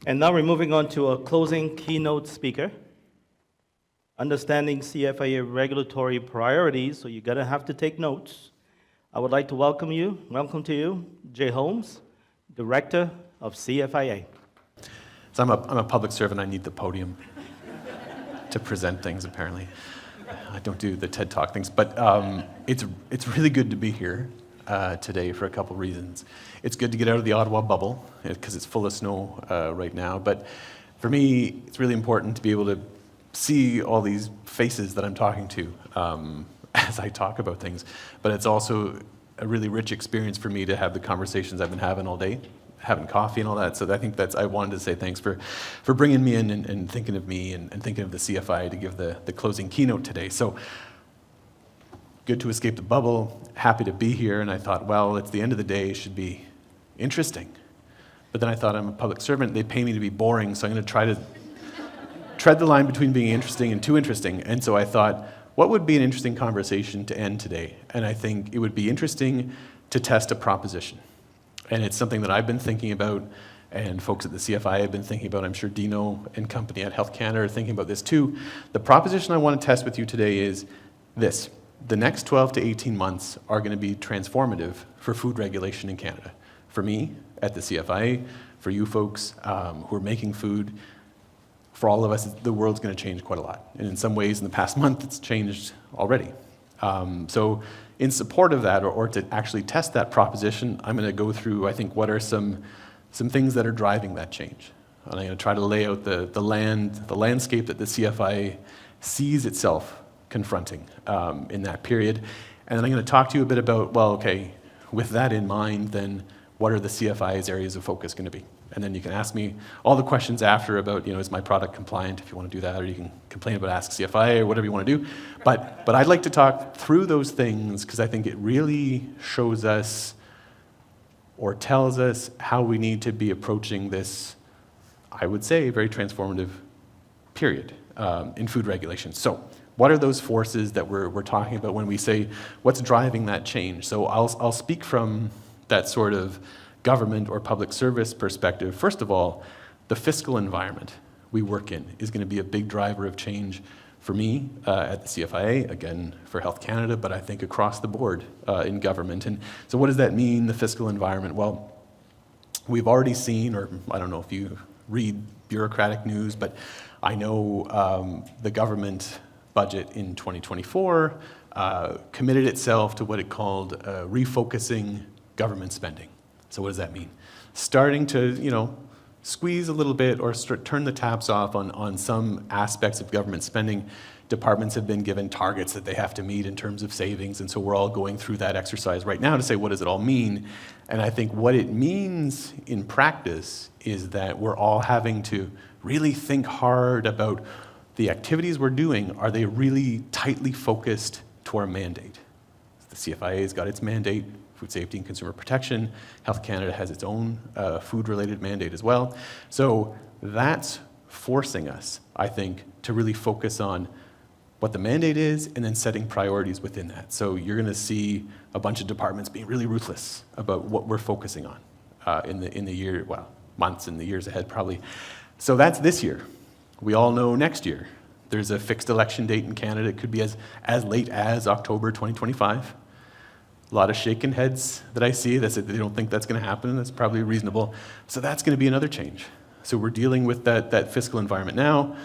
And now we're moving on to a closing keynote speaker, understanding CFIA regulatory priorities, so you're gonna have to take notes. I would like to welcome to you, Jay Holmes, Director of CFIA. So I'm a public servant, I need the podium to present things, apparently. I don't do the TED Talk things, but it's really good to be here today for a couple reasons. It's good to get out of the Ottawa bubble, because it's full of snow right now, but for me, it's really important to be able to see all these faces that I'm talking to as I talk about things, but it's also a really rich experience for me to have the conversations I've been having all day, having coffee and all that. So I think I wanted to say thanks for bringing me in and thinking of me and thinking of the CFIA to give the closing keynote today. So good to escape the bubble, happy to be here, and I thought, well, it's the end of the day, it should be interesting. But then I thought, I'm a public servant, they pay me to be boring, so I'm gonna try to tread the line between being interesting and too interesting. And so I thought, what would be an interesting conversation to end today? And I think it would be interesting to test a proposition. And it's something that I've been thinking about, and folks at the CFIA have been thinking about. I'm sure Dino and company at Health Canada are thinking about this too. The proposition I want to test with you today is this. The next 12 to 18 months are going to be transformative for food regulation in Canada. For me, at the CFIA, for you folks who are making food, for all of us, the world's going to change quite a lot. And in some ways, in the past month, it's changed already. So in support of that, or to actually test that proposition, I'm going to go through, I think, what are some things that are driving that change. And I'm going to try to lay out the landscape that the CFIA sees itself confronting in that period. And then I'm going to talk to you a bit about, well, okay, with that in mind, then what are the CFIA's areas of focus going to be? And then you can ask me all the questions after about, is my product compliant, if you want to do that, or you can complain about Ask CFIA or whatever you want to do. But I'd like to talk through those things because I think it really shows us or tells us how we need to be approaching this, I would say, very transformative period in food regulation. So what are those forces that we're talking about when we say what's driving that change? So I'll speak from that sort of government or public service perspective. First of all, the fiscal environment we work in is going to be a big driver of change for me at the CFIA, again for Health Canada, but I think across the board in government. And so what does that mean, the fiscal environment? Well, we've already seen, or I don't know if you read bureaucratic news, but I know the government budget in 2024 committed itself to what it called refocusing government spending. So what does that mean? Starting to, squeeze a little bit or turn the taps off on some aspects of government spending. Departments have been given targets that they have to meet in terms of savings, and so we're all going through that exercise right now to say, what does it all mean? And I think what it means in practice is that we're all having to really think hard about the activities we're doing. Are they really tightly focused to our mandate? The CFIA has got its mandate, food safety and consumer protection. Health Canada has its own food-related mandate as well. So that's forcing us, I think, to really focus on what the mandate is and then setting priorities within that. So you're going to see a bunch of departments being really ruthless about what we're focusing on in the year, months and the years ahead probably. So that's this year. We all know next year there's a fixed election date in Canada. It could be as late as October 2025. A lot of shaken heads that I see that say they don't think that's going to happen. That's probably reasonable. So that's going to be another change. So we're dealing with that fiscal environment now.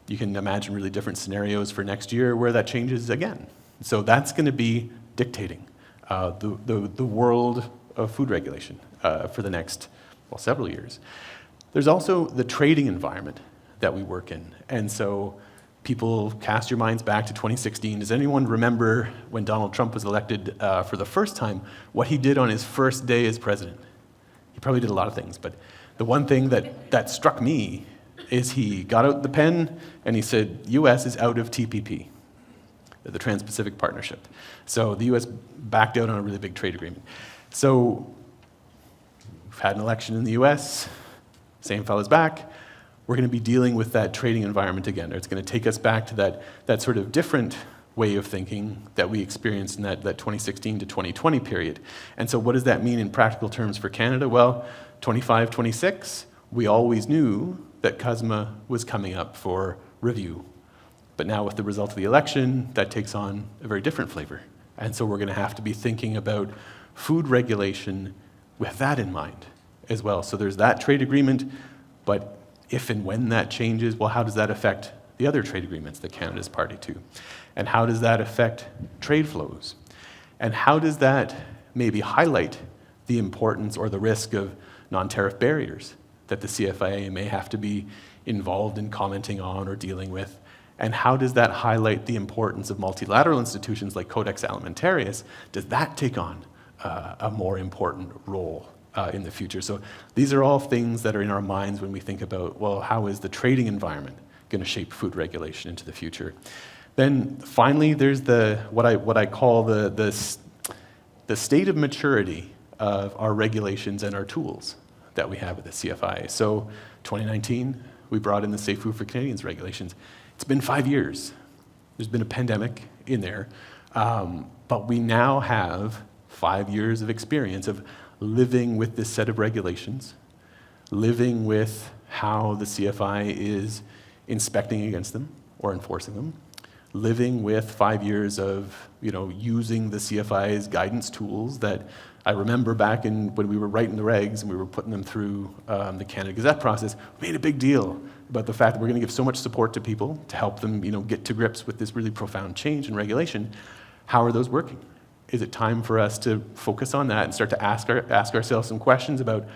You can imagine really different scenarios for next year where that changes again. So that's going to be dictating the world of food regulation for the next, several years. There's also the trading environment that we work in. And so people, cast your minds back to 2016. Does anyone remember when Donald Trump was elected for the first time, what he did on his first day as president? He probably did a lot of things, but the one thing that struck me is he got out the pen and he said, US is out of TPP, the Trans-Pacific Partnership. So the US backed out on a really big trade agreement. So we've had an election in the US, same fellow's back. We're going to be dealing with that trading environment again. It's going to take us back to that sort of different way of thinking that we experienced in that 2016 to 2020 period. And so what does that mean in practical terms for Canada? Well, 25, 26, we always knew that CUSMA was coming up for review. But now with the result of the election, that takes on a very different flavor. And so we're going to have to be thinking about food regulation with that in mind as well. So there's that trade agreement, but if and when that changes, well, how does that affect the other trade agreements that Canada's party to? And how does that affect trade flows? And how does that maybe highlight the importance or the risk of non-tariff barriers that the CFIA may have to be involved in commenting on or dealing with? And how does that highlight the importance of multilateral institutions like Codex Alimentarius? Does that take on a more important role in the future? So these are all things that are in our minds when we think about, well, how is the trading environment going to shape food regulation into the future? Then finally, there's what I call the state of maturity of our regulations and our tools that we have at the CFIA. So 2019, we brought in the Safe Food for Canadians regulations. It's been 5 years. There's been a pandemic in there, but we now have 5 years of experience of living with this set of regulations, living with how the CFI is inspecting against them or enforcing them, living with 5 years of using the CFI's guidance tools that I remember back when we were writing the regs and we were putting them through the Canada Gazette process. We made a big deal about the fact that we're going to give so much support to people to help them get to grips with this really profound change in regulation. How are those working? Is it time for us to focus on that and start to ask ourselves some questions about,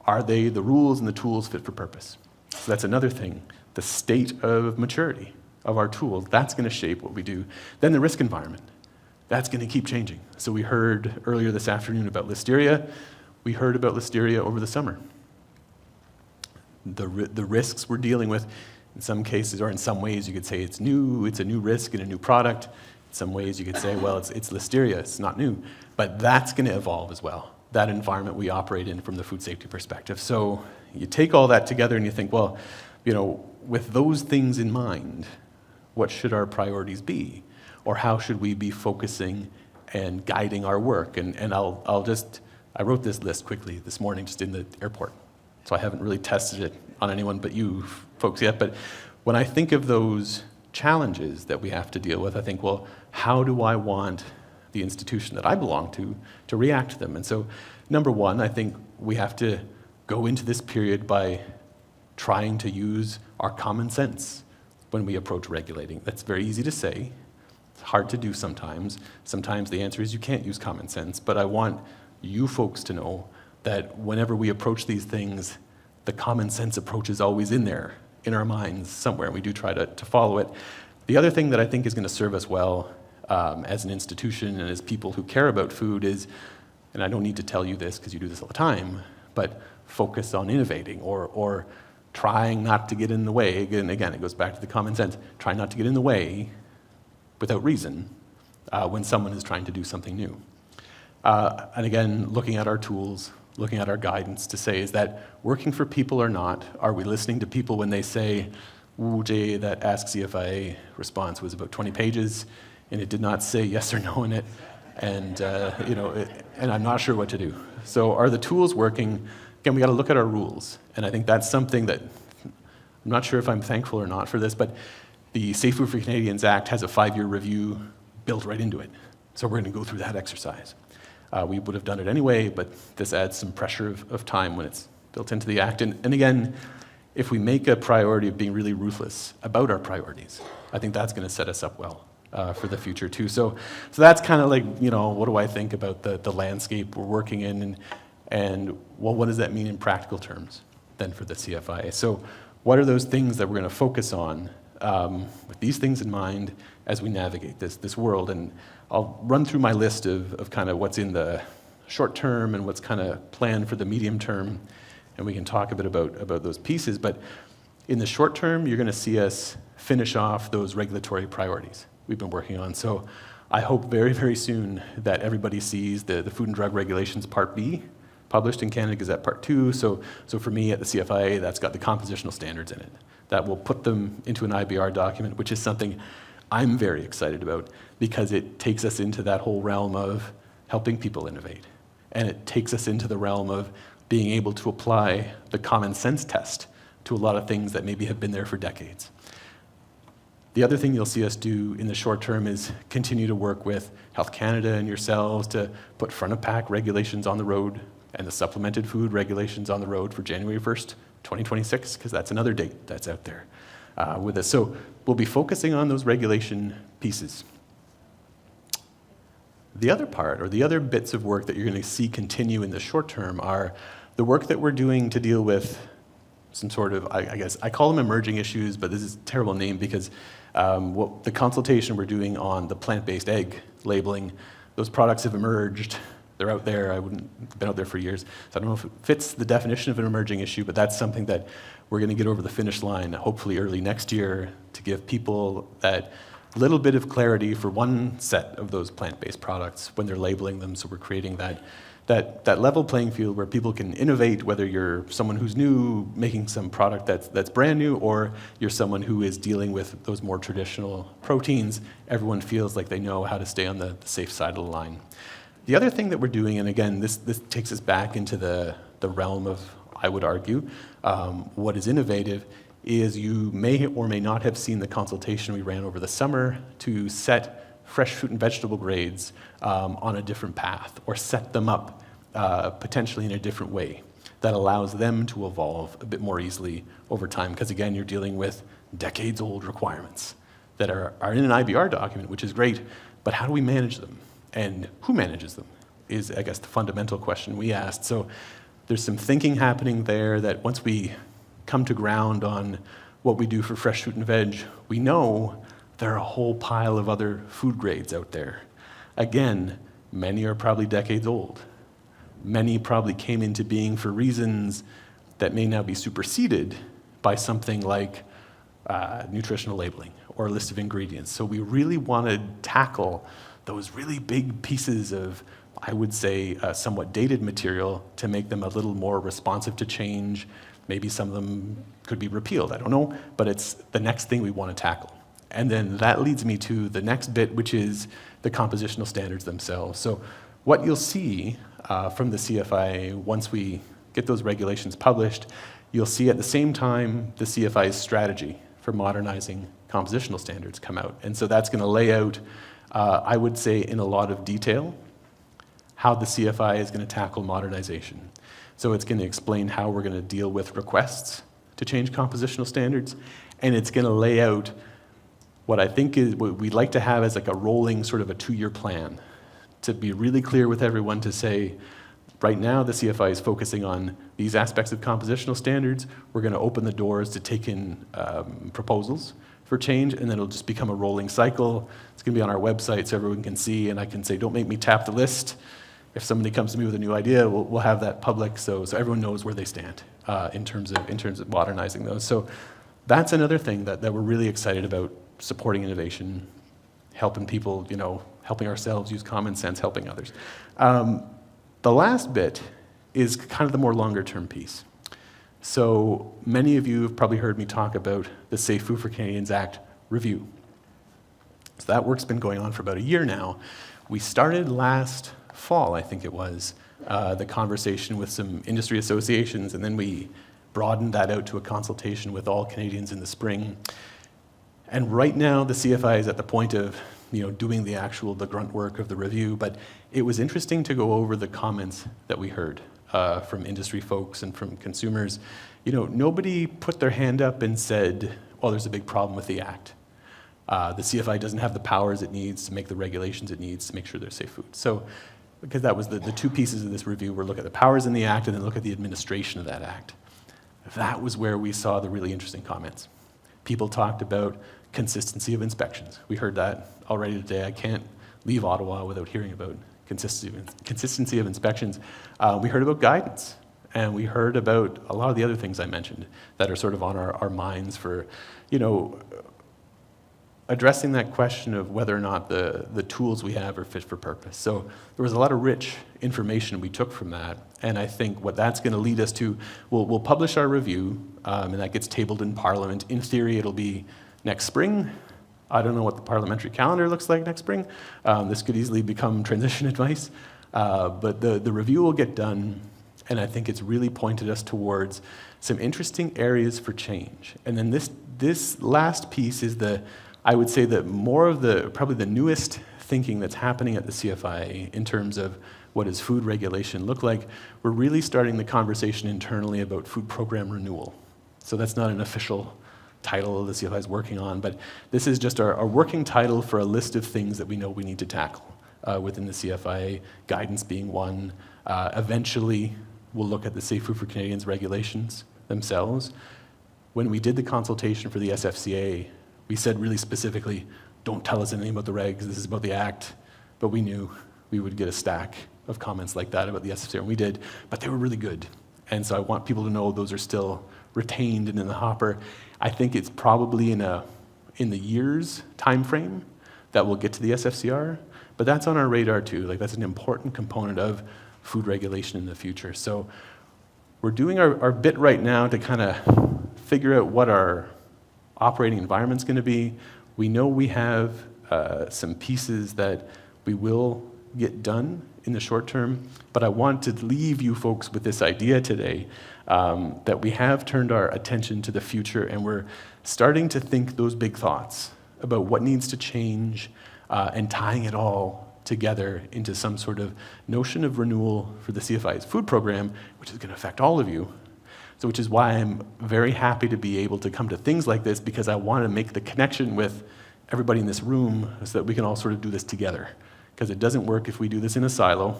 are the rules and the tools fit for purpose? So that's another thing, the state of maturity of our tools. That's going to shape what we do. Then the risk environment. That's going to keep changing. So we heard earlier this afternoon about listeria. We heard about listeria over the summer. The risks we're dealing with, in some cases, or in some ways, you could say it's new, it's a new risk in a new product. In some ways, you could say, well, it's listeria, it's not new. But that's going to evolve as well, that environment we operate in from the food safety perspective. So you take all that together and you think, well, with those things in mind, what should our priorities be? Or how should we be focusing and guiding our work? And I wrote this list quickly this morning just in the airport. So I haven't really tested it on anyone but you folks yet. But when I think of those challenges that we have to deal with, I think, well, how do I want the institution that I belong to react to them? And so, number one, I think we have to go into this period by trying to use our common sense when we approach regulating. That's very easy to say. It's hard to do sometimes. Sometimes the answer is you can't use common sense, but I want you folks to know that whenever we approach these things, the common sense approach is always in there, in our minds somewhere, and we do try to follow it. The other thing that I think is going to serve us well as an institution and as people who care about food is, and I don't need to tell you this because you do this all the time, but focus on innovating or trying not to get in the way. And again, it goes back to the common sense. Try not to get in the way without reason when someone is trying to do something new. And again, looking at our tools, looking at our guidance to say, is that working for people or not? Are we listening to people when they say, ooh, Jay, that Ask CFIA response was about 20 pages, and it did not say yes or no in it, and and I'm not sure what to do. So are the tools working? Again, we got to look at our rules, and I think that's something that I'm not sure if I'm thankful or not for this, but the Safe Food for Canadians Act has a 5-year review built right into it. So we're going to go through that exercise. We would have done it anyway, but this adds some pressure of time when it's built into the Act. And again, if we make a priority of being really ruthless about our priorities, I think that's going to set us up well for the future too. So that's kind of like, what do I think about the landscape we're working in, and well, what does that mean in practical terms then for the CFIA? So what are those things that we're going to focus on with these things in mind as we navigate this world? And I'll run through my list of kind of what's in the short term and what's kind of planned for the medium term, and we can talk a bit about those pieces. But in the short term, you're going to see us finish off those regulatory priorities we've been working on. So I hope very, very soon that everybody sees the Food and Drug Regulations Part B, published in Canada Gazette Part 2. So for me at the CFIA, that's got the compositional standards in it. That will put them into an IBR document, which is something I'm very excited about because it takes us into that whole realm of helping people innovate. And it takes us into the realm of being able to apply the common sense test to a lot of things that maybe have been there for decades. The other thing you'll see us do in the short term is continue to work with Health Canada and yourselves to put front-of-pack regulations on the road and the supplemented food regulations on the road for January 1st, 2026, because that's another date that's out there with us. So we'll be focusing on those regulation pieces. The other part, or the other bits of work that you're going to see continue in the short term, are the work that we're doing to deal with some sort of, I guess, I call them emerging issues, but this is a terrible name because the consultation we're doing on the plant-based egg labeling, those products have emerged. They're out there. Been out there for years. So I don't know if it fits the definition of an emerging issue, but that's something that we're going to get over the finish line, hopefully early next year, to give people that little bit of clarity for one set of those plant-based products when they're labeling them. So we're creating that level playing field where people can innovate, whether you're someone who's new, making some product that's brand new, or you're someone who is dealing with those more traditional proteins. Everyone feels like they know how to stay on the safe side of the line. The other thing that we're doing, and again, this takes us back into the realm of, I would argue, what is innovative, is you may or may not have seen the consultation we ran over the summer to set fresh fruit and vegetable grades on a different path, or set them up potentially in a different way that allows them to evolve a bit more easily over time. Because again, you're dealing with decades-old requirements that are in an IBR document, which is great, but how do we manage them? And who manages them is, I guess, the fundamental question we asked. So there's some thinking happening there that once we come to ground on what we do for fresh fruit and veg, we know there are a whole pile of other food grades out there. Again, many are probably decades old. Many probably came into being for reasons that may now be superseded by something like nutritional labeling or a list of ingredients. So we really want to tackle those really big pieces of, I would say, somewhat dated material to make them a little more responsive to change. Maybe some of them could be repealed, I don't know, but it's the next thing we want to tackle. And then that leads me to the next bit, which is the compositional standards themselves. So what you'll see from the CFIA, once we get those regulations published, you'll see at the same time the CFIA's strategy for modernizing compositional standards come out. And so that's going to lay out, I would say, in a lot of detail, how the CFIA is going to tackle modernization. So it's going to explain how we're going to deal with requests to change compositional standards, and it's going to lay out what I think is what we'd like to have as like a rolling sort of a 2-year plan, to be really clear with everyone to say, right now the CFIA is focusing on these aspects of compositional standards. We're going to open the doors to take in proposals for change, and then it'll just become a rolling cycle. It's going to be on our website so everyone can see, and I can say, don't make me tap the list. If somebody comes to me with a new idea, we'll have that public so everyone knows where they stand in terms of modernizing those. So that's another thing that we're really excited about, supporting innovation, helping people, helping ourselves use common sense, helping others. The last bit is kind of the more longer term piece. So many of you have probably heard me talk about the Safe Food for Canadians Act review. So that work's been going on for about a year now. We started last fall, I think it was, the conversation with some industry associations, and then we broadened that out to a consultation with all Canadians in the spring. And right now, the CFI is at the point of doing the grunt work of the review, but it was interesting to go over the comments that we heard from industry folks and from consumers. Nobody put their hand up and said, well, there's a big problem with the Act. The CFI doesn't have the powers it needs to make the regulations it needs to make sure there's safe food. So, because that was the two pieces of this review, were look at the powers in the Act and then look at the administration of that Act. That was where we saw the really interesting comments. People talked about consistency of inspections. We heard that already today. I can't leave Ottawa without hearing about consistency of inspections. We heard about guidance, and we heard about a lot of the other things I mentioned that are sort of on our minds for, addressing that question of whether or not the tools we have are fit for purpose. So there was a lot of rich information we took from that, and I think what that's going to lead us to, we'll publish our review, and that gets tabled in Parliament. In theory, it'll be next spring. I don't know what the parliamentary calendar looks like next spring. This could easily become transition advice, but the review will get done, And I think it's really pointed us towards some interesting areas for change. And then this last piece is I would say that more of probably the newest thinking that's happening at the CFIA in terms of what does food regulation look like. We're really starting the conversation internally about food program renewal. So that's not an official title the CFIA is working on, but this is just our working title for a list of things that we know we need to tackle within the CFIA, guidance being one. Eventually, we'll look at the Safe Food for Canadians regulations themselves. When we did the consultation for the SFCA, we said really specifically, don't tell us anything about the regs, this is about the Act, but we knew we would get a stack of comments like that about the SFCA, and we did, but they were really good. And so I want people to know those are still retained and in the hopper. I think it's probably in the years time frame that we'll get to the SFCR, but that's on our radar too. Like, that's an important component of food regulation in the future. So we're doing our bit right now to kind of figure out what our operating environment's going to be. We know we have some pieces that we will get done in the short term, but I want to leave you folks with this idea today that we have turned our attention to the future, and we're starting to think those big thoughts about what needs to change and tying it all together into some sort of notion of renewal for the CFI's food program, which is going to affect all of you. So which is why I'm very happy to be able to come to things like this, because I want to make the connection with everybody in this room so that we can all sort of do this together. Because it doesn't work if we do this in a silo.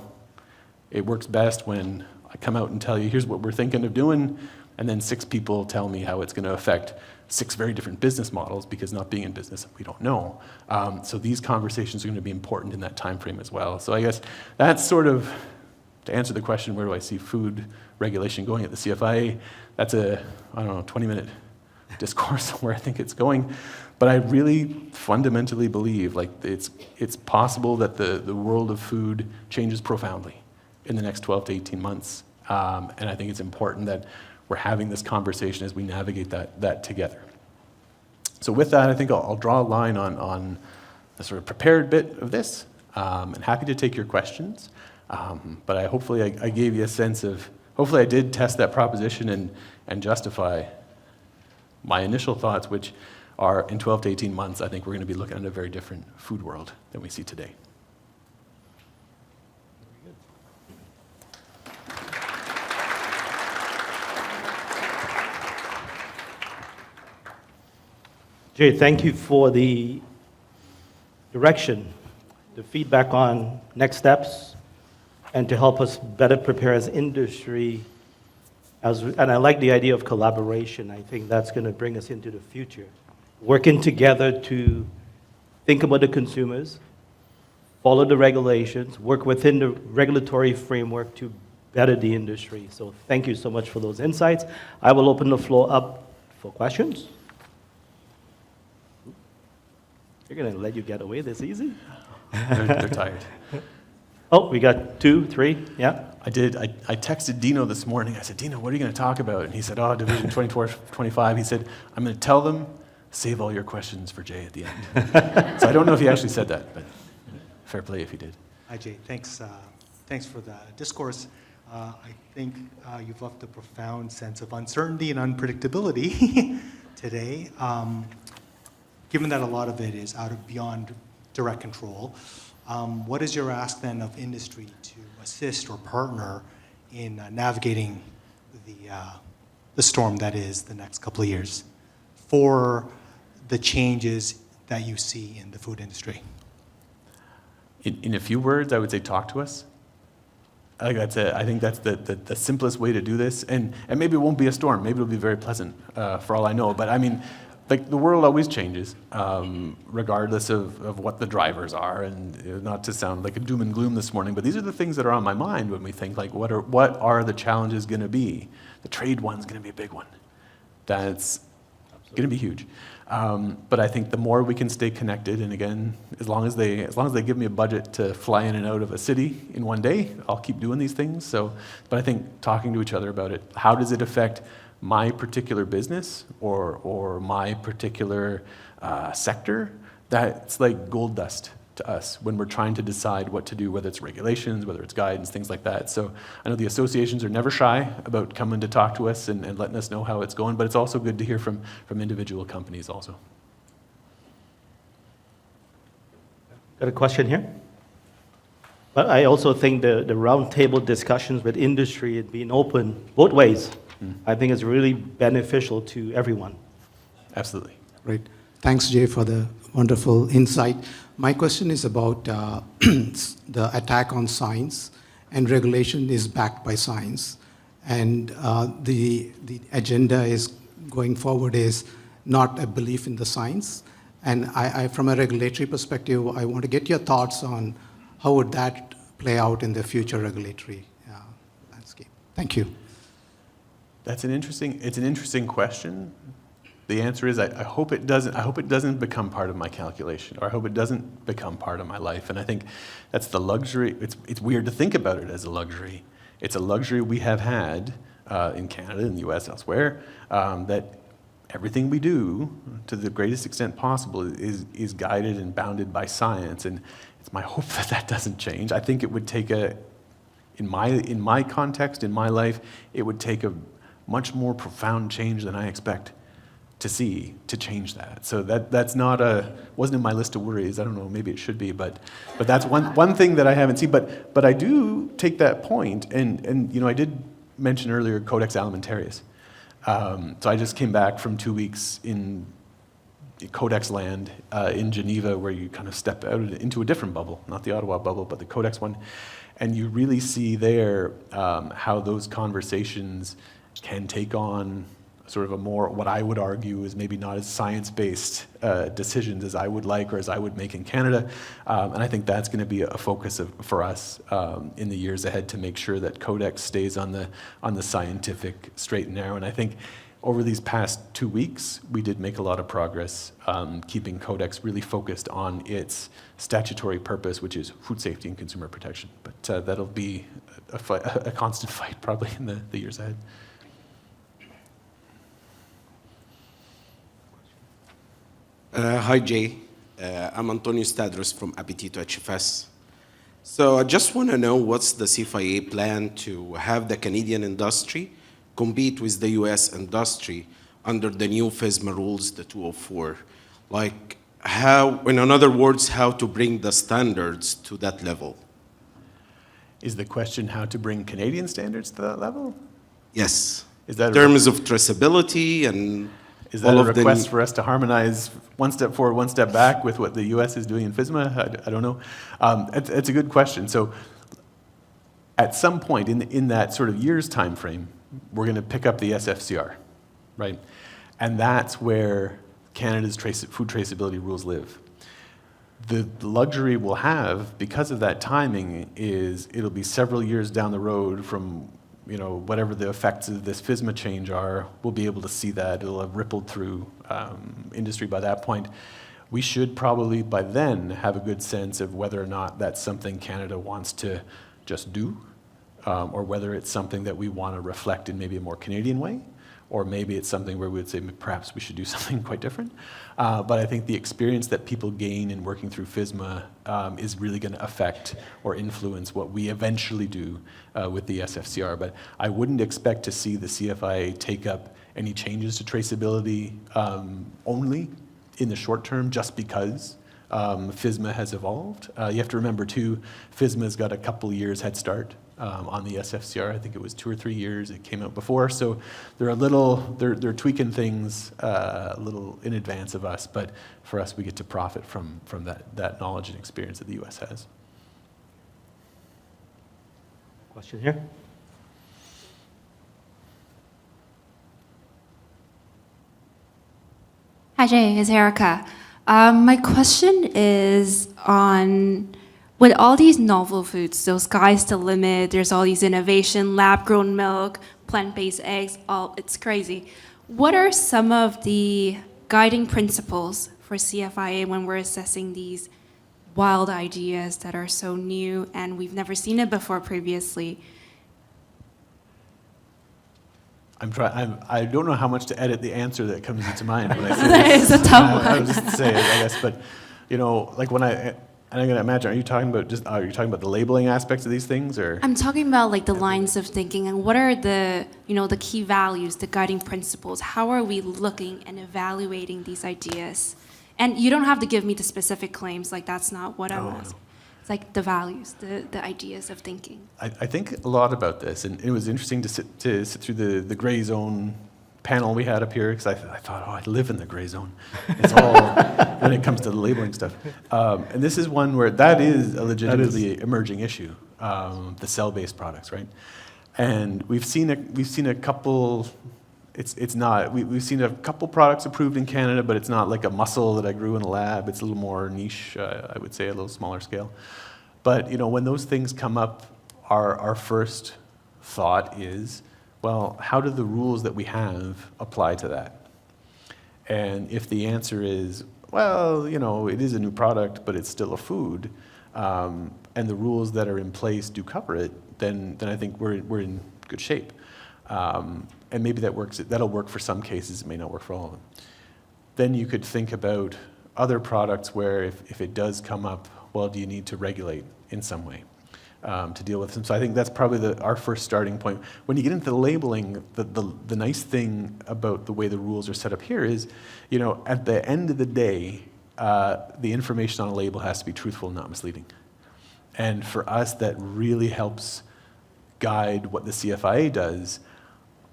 It works best when I come out and tell you, here's what we're thinking of doing, and then 6 people tell me how it's going to affect 6 very different business models, because not being in business, we don't know. So these conversations are going to be important in that time frame as well. So I guess that's sort of, to answer the question, where do I see food regulation going at the CFIA? That's a, 20-minute discourse where I think it's going. But I really fundamentally believe like it's possible that the world of food changes profoundly in the next 12 to 18 months. And I think it's important that we're having this conversation as we navigate that together. So with that, I think I'll draw a line on the sort of prepared bit of this, and happy to take your questions. But hopefully I gave you a sense of, hopefully I did test that proposition and justify my initial thoughts, which are in 12 to 18 months, I think we're going to be looking at a very different food world than we see today. Jay, thank you for the direction, the feedback on next steps, and to help us better prepare as industry. And I like the idea of collaboration. I think that's going to bring us into the future. Working together to think about the consumers, follow the regulations, work within the regulatory framework to better the industry. So thank you so much for those insights. I will open the floor up for questions. They're going to let you get away this easy? They're tired. Oh, we got 2, 3, yeah? I did. I texted Dino this morning. I said, Dino, what are you going to talk about? And he said, Division 24-25. He said, I'm going to tell them, save all your questions for Jay at the end. So I don't know if he actually said that, but fair play if he did. Hi, Jay. Thanks for the discourse. I think you've left a profound sense of uncertainty and unpredictability today. Given that a lot of it is beyond direct control, what is your ask then of industry to assist or partner in navigating the storm that is the next couple of years for the changes that you see in the food industry? In a few words, I would say talk to us. I think that's the simplest way to do this. And maybe it won't be a storm. Maybe it'll be very pleasant for all I know. But I mean, like, the world always changes, regardless of what the drivers are. And not to sound like a doom and gloom this morning, but these are the things that are on my mind when we think, like, what are the challenges going to be? The trade one's going to be a big one. That's going to be huge. But I think the more we can stay connected, and again, as long as they give me a budget to fly in and out of a city in one day, I'll keep doing these things. So, but I think talking to each other about it, how does it affect my particular business or my particular sector? That's like gold dust to us when we're trying to decide what to do, whether it's regulations, whether it's guidance, things like that. So I know the associations are never shy about coming to talk to us and letting us know how it's going, but it's also good to hear from individual companies also. Got a question here? But I also think the roundtable discussions with industry and being open both ways, I think is really beneficial to everyone. Absolutely. Right. Thanks, Jay, for the wonderful insight. My question is about the attack on science, and regulation is backed by science. And the agenda is going forward is not a belief in the science. And from a regulatory perspective, I want to get your thoughts on how would that play out in the future regulatory landscape. Thank you. It's an interesting question. The answer is I hope it doesn't become part of my calculation, or I hope it doesn't become part of my life. And I think that's the luxury. It's weird to think about it as a luxury. It's a luxury we have had in Canada, in the US, elsewhere, that everything we do, to the greatest extent possible, is guided and bounded by science. And it's my hope that that doesn't change. I think it would take in my context, in my life, it would take a much more profound change than I expect to see to change that. So that's not wasn't in my list of worries. I don't know, maybe it should be, but that's one thing that I haven't seen. But I do take that point, and I did mention earlier Codex Alimentarius. So I just came back from 2 weeks in Codex land in Geneva, where you kind of step out into a different bubble, not the Ottawa bubble, but the Codex one, and you really see there how those conversations can take on sort of a more, what I would argue is maybe not as science-based decisions as I would like or as I would make in Canada. And I think that's going to be a focus for us in the years ahead, to make sure that Codex stays on the scientific straight and narrow. And I think over these past 2 weeks, we did make a lot of progress keeping Codex really focused on its statutory purpose, which is food safety and consumer protection. But that'll be a constant fight probably in the years ahead. Hi, Jay. I'm Antonio Stadros from Appetito HFS. So I just want to know, what's the CFIA plan to have the Canadian industry compete with the US industry under the new FSMA rules, the 204? Like, how, in other words, how to bring the standards to that level? Is the question how to bring Canadian standards to that level? Yes. Is that in terms of traceability and is that a request for us to harmonize one step forward, one step back with what the US is doing in FSMA? I don't know. It's a good question. So at some point in that sort of year's time frame, we're going to pick up the SFCR, right? And that's where Canada's food traceability rules live. The luxury we'll have because of that timing is it'll be several years down the road from whatever the effects of this FSMA change are. We'll be able to see that. It'll have rippled through industry by that point. We should probably by then have a good sense of whether or not that's something Canada wants to just do, or whether it's something that we want to reflect in maybe a more Canadian way, or maybe it's something where we would say perhaps we should do something quite different. But I think the experience that people gain in working through FSMA is really going to affect or influence what we eventually do with the SFCR. But I wouldn't expect to see the CFIA take up any changes to traceability only in the short term just because FSMA has evolved. You have to remember too, FSMA's got a couple years head start on the SFCR. I think it was 2 or 3 years it came out before. So they're tweaking things a little in advance of us, but for us, we get to profit from that knowledge and experience that the US has. Question here? Hi, Jay. It's Erica. My question is on, with all these novel foods, so sky's the limit, there's all these innovation, lab-grown milk, plant-based eggs, it's crazy. What are some of the guiding principles for CFIA when we're assessing these wild ideas that are so new and we've never seen it before previously? I don't know how much to edit the answer that comes into mind when I say That this. is a tough one. I was just say it, I guess, but like when I And I'm going to imagine, are you talking about the labeling aspects of these things, or? I'm talking about like the lines of thinking and what are the, the key values, the guiding principles. How are we looking and evaluating these ideas? And you don't have to give me the specific claims, like that's not what I'm asking. It's like the values, the ideas of thinking. I think a lot about this, and it was interesting to sit through the gray zone panel we had up here, because I thought, oh, I live in the gray zone. It's all when it comes to the labeling stuff. And this is one where that is a legitimately emerging issue, the cell-based products, right? And we've seen a couple. We've seen a couple products approved in Canada, but it's not like a muscle that I grew in a lab. It's a little more niche, I would say, a little smaller scale. But when those things come up, our first thought is, well, how do the rules that we have apply to that? And if the answer is, well, it is a new product, but it's still a food, and the rules that are in place do cover it, then I think we're in good shape. And maybe that'll work for some cases, it may not work for all of them. Then you could think about other products where if it does come up, well, do you need to regulate in some way to deal with them? So I think that's probably our first starting point. When you get into the labeling, the nice thing about the way the rules are set up here is, at the end of the day, the information on a label has to be truthful and not misleading. And for us, that really helps guide what the CFIA does.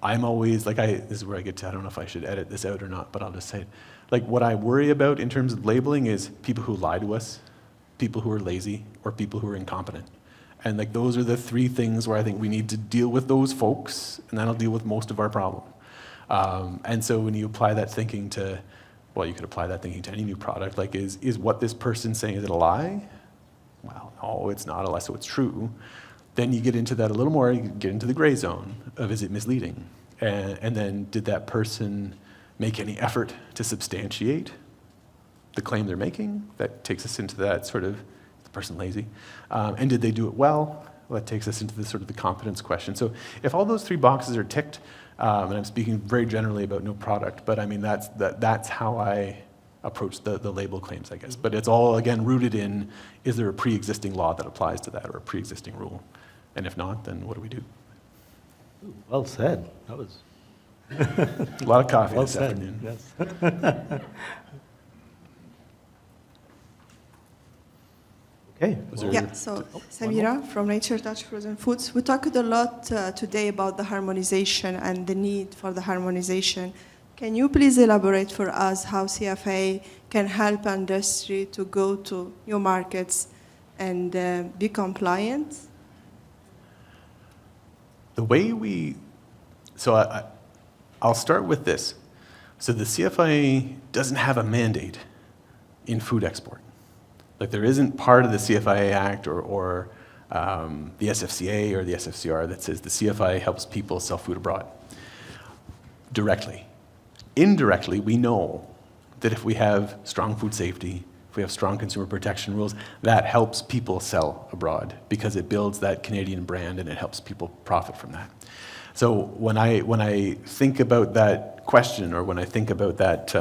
I'm always, this is where I get to, I don't know if I should edit this out or not, but I'll just say it. Like, what I worry about in terms of labeling is people who lie to us, people who are lazy, or people who are incompetent. And those are the three things where I think we need to deal with those folks, and that'll deal with most of our problem. And so when you apply that thinking to, well, you could apply that thinking to any new product, is what this person's saying, is it a lie? Well, no, it's not, unless it's true. Then you get into that a little more, you get into the gray zone of, is it misleading? And then did that person make any effort to substantiate the claim they're making? That takes us into that sort of, is the person lazy? And did they do it well? Well, that takes us into the sort of the competence question. So if all those three boxes are ticked, and I'm speaking very generally about no product, but I mean, that's how I approach the label claims, I guess. But it's all, again, rooted in, is there a pre-existing law that applies to that, or a pre-existing rule? And if not, then what do we do? Ooh, well said. That was A lot of coffee well this said. afternoon. Yes. Okay. Yeah, so Samira from Nature Touch Frozen Foods. We talked a lot today about the harmonization and the need for the harmonization. Can you please elaborate for us how CFIA can help industry to go to new markets and be compliant? The way I'll start with this. So the CFIA doesn't have a mandate in food export. There isn't part of the CFIA Act or the SFCA or the SFCR that says the CFIA helps people sell food abroad directly. Indirectly, we know that if we have strong food safety, if we have strong consumer protection rules, that helps people sell abroad because it builds that Canadian brand and it helps people profit from that. So when I think about that question, or when I think about that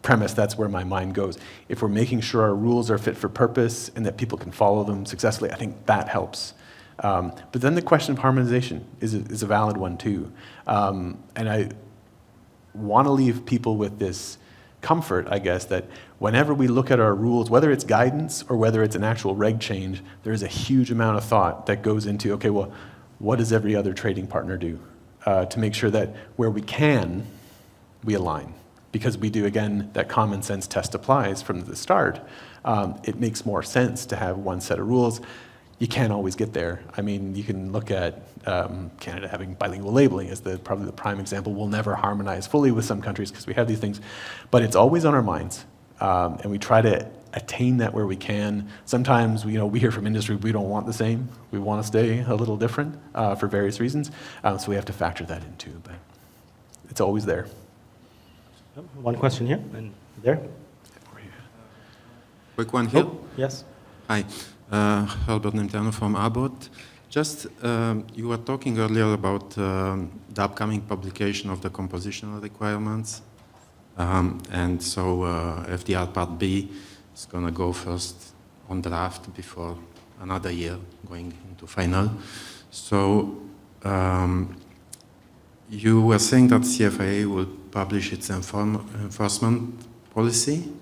premise, that's where my mind goes. If we're making sure our rules are fit for purpose and that people can follow them successfully, I think that helps. But then the question of harmonization is a valid one too. And I want to leave people with this comfort, I guess, that whenever we look at our rules, whether it's guidance or whether it's an actual reg change, there's a huge amount of thought that goes into, okay, well, what does every other trading partner do to make sure that where we can, we align? Because we do, again, that common sense test applies from the start. It makes more sense to have one set of rules. You can't always get there. I mean, you can look at Canada having bilingual labeling as probably the prime example. We'll never harmonize fully with some countries because we have these things, but it's always on our minds. And we try to attain that where we can. Sometimes, we hear from industry, we don't want the same. We want to stay a little different for various reasons. So we have to factor that in too, but it's always there. One question here and there. Quick one here. Oh, yes. Hi, Herbert Nemtano from Abbott. Just, you were talking earlier about the upcoming publication of the compositional requirements. And so FDR Part B is going to go first on draft before another year going into final. So you were saying that CFIA will publish its enforcement policy,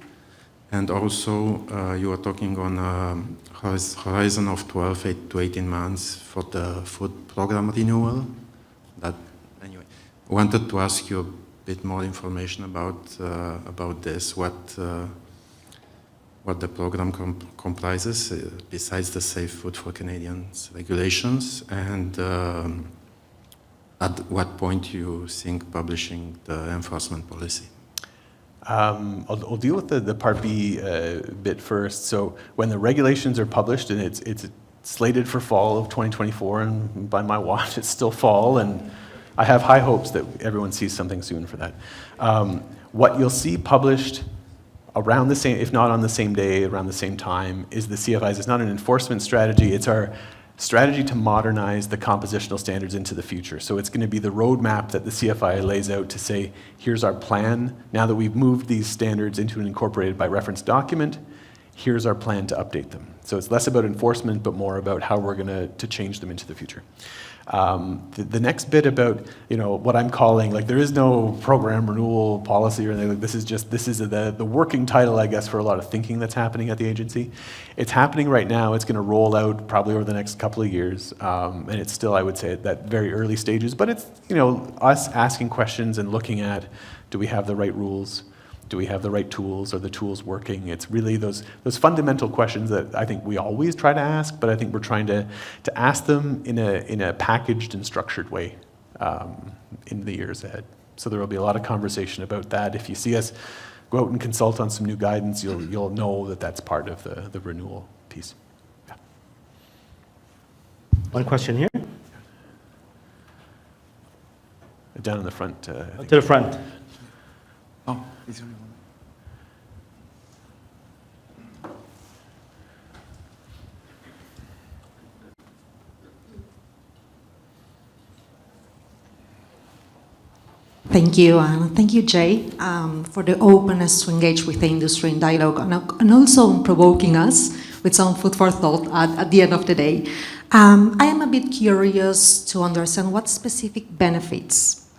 and also you were talking on a horizon of 12 to 18 months for the food program renewal. That, anyway, I wanted to ask you a bit more information about this, what the program comprises, besides the Safe Food for Canadians regulations, and at what point you think publishing the enforcement policy? I'll deal with the Part B bit first. So when the regulations are published, and it's slated for fall of 2024, and by my watch, it's still fall, and I have high hopes that everyone sees something soon for that. What you'll see published around the same, if not on the same day, around the same time, is the CFIs. It's not an enforcement strategy, it's our strategy to modernize the compositional standards into the future. So it's going to be the roadmap that the CFIA lays out to say, here's our plan. Now that we've moved these standards into an incorporated by reference document, here's our plan to update them. So it's less about enforcement, but more about how we're going to change them into the future. The next bit about, what I'm calling, like, there is no program renewal policy or anything. Like, this is the working title, I guess, for a lot of thinking that's happening at the agency. It's happening right now. It's going to roll out probably over the next couple of years, and it's still, I would say, at that very early stages. But it's, us asking questions and looking at, do we have the right rules? Do we have the right tools? Are the tools working? It's really those fundamental questions that I think we always try to ask, but I think we're trying to ask them in a packaged and structured way in the years ahead. So there will be a lot of conversation about that. If you see us go out and consult on some new guidance, you'll know that that's part of the renewal piece. Yeah. One question here. Down in the front. To the front. Oh, is there anyone? Thank you, and thank you, Jay, for the openness to engage with the industry in dialogue, and also provoking us with some food for thought at the end of the day. I am a bit curious to understand what specific benefits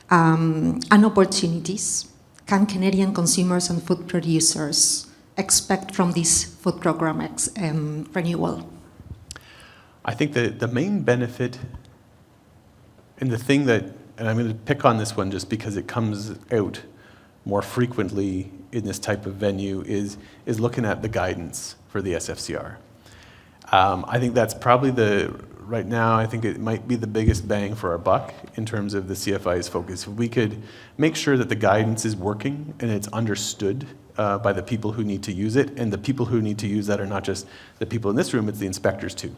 and opportunities can Canadian consumers and food producers expect from this food program renewal? I think the main benefit, and the thing that, and I'm going to pick on this one just because it comes out more frequently in this type of venue, is looking at the guidance for the SFCR. I think that's probably right now, I think it might be the biggest bang for our buck in terms of the CFI's focus. If we could make sure that the guidance is working and it's understood by the people who need to use it, and the people who need to use that are not just the people in this room, it's the inspectors too.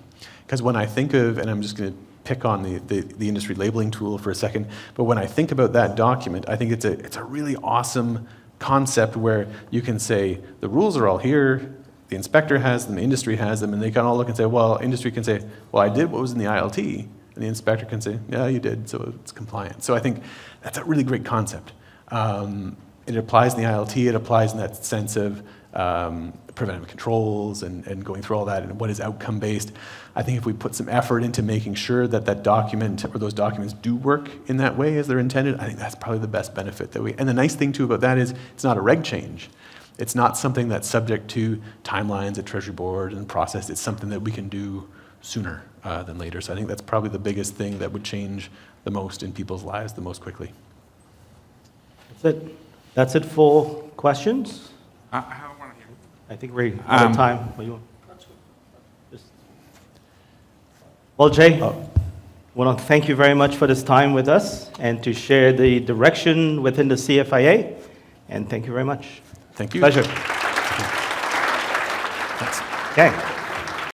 Because when I think of, and I'm just going to pick on the industry labeling tool for a second, but when I think about that document, I think it's a really awesome concept where you can say, the rules are all here, the inspector has them, the industry has them, and they can all look and say, well, industry can say, well, I did what was in the ILT, and the inspector can say, yeah, you did, so it's compliant. So I think that's a really great concept. It applies in the ILT, it applies in that sense of preventive controls and going through all that, and what is outcome-based. I think if we put some effort into making sure that that document or those documents do work in that way as they're intended, I think that's probably the best benefit that and the nice thing too about that is it's not a reg change. It's not something that's subject to timelines at Treasury Board and process. It's something that we can do sooner than later. So I think that's probably the biggest thing that would change the most in people's lives the most quickly. That's it. That's it for questions. I have one here. I think we're out of time. Well, Jay, I want to thank you very much for this time with us and to share the direction within the CFIA. And thank you very much. Thank you. Pleasure. Thanks. Okay.